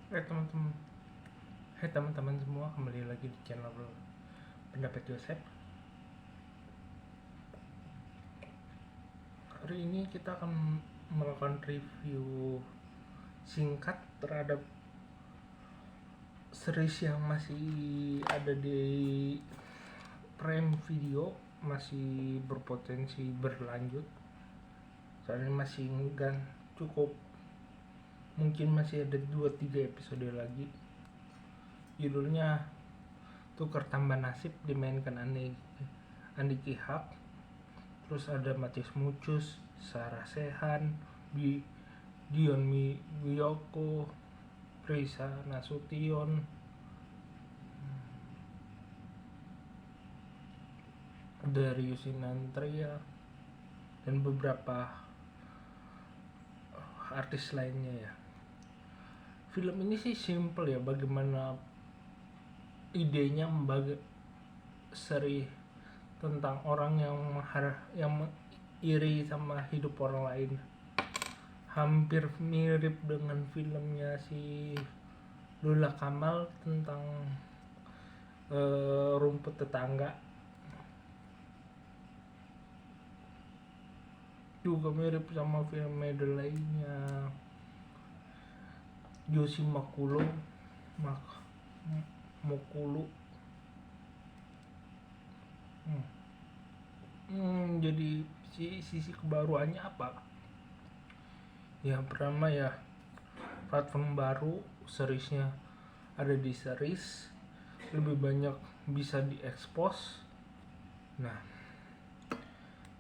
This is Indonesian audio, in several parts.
Hai teman-teman, hai teman-teman semua, kembali lagi di channel Pendapat Joseph. Hari ini kita akan melakukan review singkat terhadap series yang masih ada di Prime Video, masih berpotensi berlanjut. Soalnya masih enggak cukup, mungkin masih ada 2-3 episode lagi. Judulnya Tukar Tambah Nasib, dimainkan Andiki Haq. Terus ada Matius Mucus, Sarah Sehan, Dion Wiyoko, Risa Nasution, Darius Sinantria, dan beberapa artis lainnya ya. Film ini sih simple ya, bagaimana idenya membagi seri tentang orang yang iri sama hidup orang lain. Hampir mirip dengan filmnya si Lula Kamal tentang rumput tetangga. Juga mirip sama film medel lainnya, Yoshi Mokulu. Jadi sisi kebaruannya apa? Yang pertama ya, platform baru, seriesnya ada di series, lebih banyak bisa diekspos. Nah,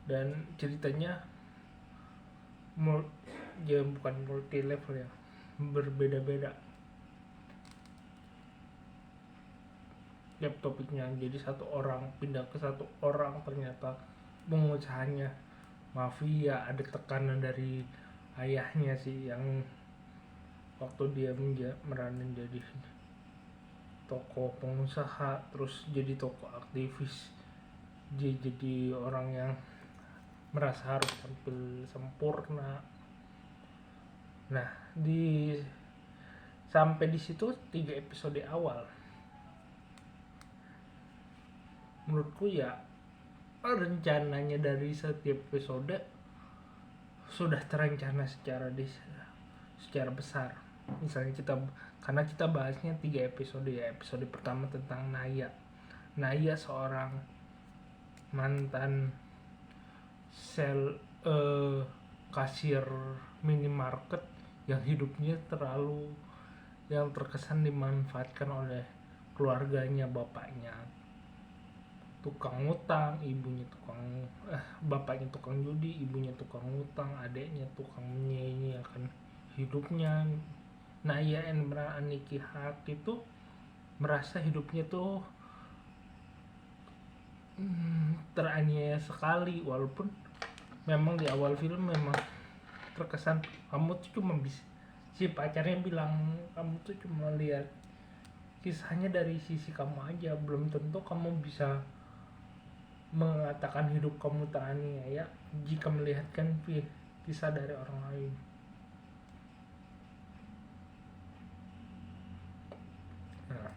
dan ceritanya ya bukan multi level ya, berbeda-beda tiap topiknya. Jadi satu orang pindah ke satu orang, ternyata pengusahanya mafia, ada tekanan dari ayahnya sih yang waktu dia meranin jadi tokoh pengusaha, terus jadi tokoh aktivis, dia jadi orang yang merasa harus tampil sempurna. Nah, sampai di situ 3 episode awal, menurutku ya rencananya dari setiap episode sudah terencana secara besar. Misalnya karena kita bahasnya 3 episode ya. Episode pertama tentang Naya seorang mantan kasir minimarket yang hidupnya yang terkesan dimanfaatkan oleh keluarganya. Bapaknya tukang ngutang, bapaknya tukang judi, ibunya tukang ngutang, adiknya tukang menyanyiakan hidupnya. Naya Andiki Haq itu merasa hidupnya tuh teraniaya sekali, walaupun memang di awal film memang terkesan kamu tuh cuma bisa, si pacarnya bilang kamu tuh cuma lihat kisahnya dari sisi kamu aja, belum tentu kamu bisa mengatakan hidup kamu teraniaya jika melihatkan kisah dari orang lain. Nah,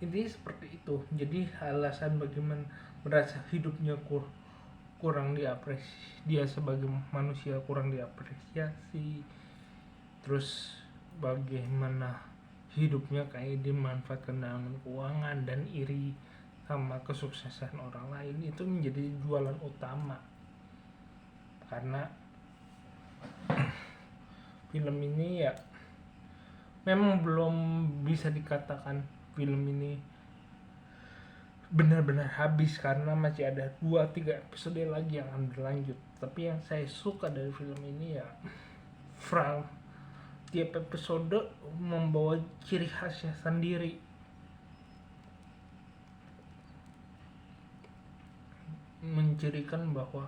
ini seperti itu. Jadi alasan bagaimana merasa hidupnya kurang diapresiasi, dia sebagai manusia kurang diapresiasi, terus bagaimana hidupnya kayak dimanfaatkan dengan keuangan dan iri sama kesuksesan orang lain, itu menjadi jualan utama. Karena film ini ya memang belum bisa dikatakan film ini benar-benar habis, karena masih ada 2-3 episode lagi yang akan berlanjut. Tapi yang saya suka dari film ini ya, tiap episode membawa ciri khasnya sendiri. Mencirikan bahwa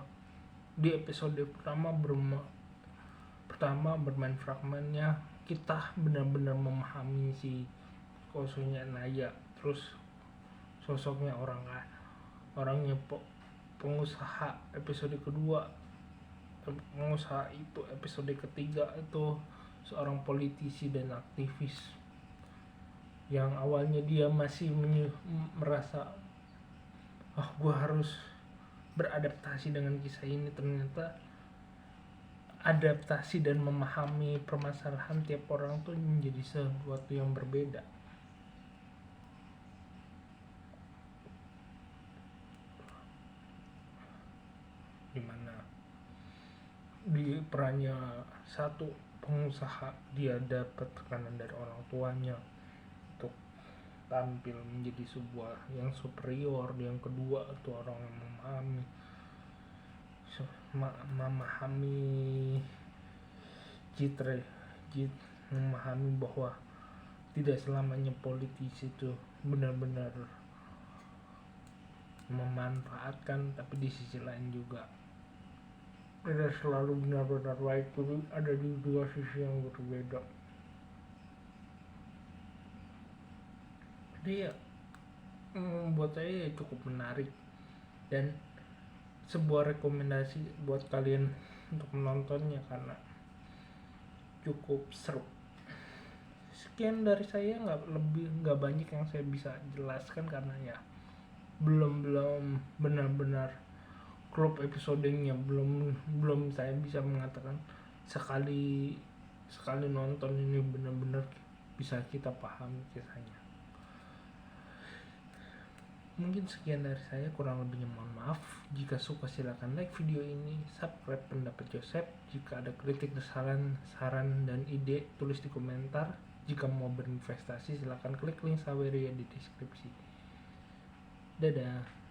di episode pertama bermain fragmennya, kita benar-benar memahami si sosoknya Naya, terus sosoknya orangnya pengusaha episode kedua, pengusaha itu episode ketiga itu seorang politisi dan aktivis yang awalnya dia masih merasa gue harus beradaptasi dengan kisah ini, ternyata adaptasi dan memahami permasalahan tiap orang tuh menjadi sesuatu yang berbeda. Dimana di perannya satu pengusaha, dia dapat tekanan dari orang tuanya untuk tampil menjadi sebuah yang superior. Yang kedua itu orang yang memahami citra, memahami bahwa tidak selamanya politisi itu benar-benar memanfaatkan, tapi di sisi lain juga tidak selalu benar-benar baik. Jadi ada di dua sisi yang berbeda. Jadi ya buat saya cukup menarik dan sebuah rekomendasi buat kalian untuk menontonnya karena cukup seru. Sekian dari saya, nggak banyak yang saya bisa jelaskan karena ya belum benar-benar klub episodenya, belum saya bisa mengatakan sekali nonton ini benar-benar bisa kita pahami kisahnya. Mungkin sekian dari saya, kurang lebihnya mohon maaf. Jika suka silakan like video ini, subscribe Pendapat Joseph. Jika ada kritik, saran dan ide, tulis di komentar. Jika mau berinvestasi silakan klik link Saweria di deskripsi. Dadah.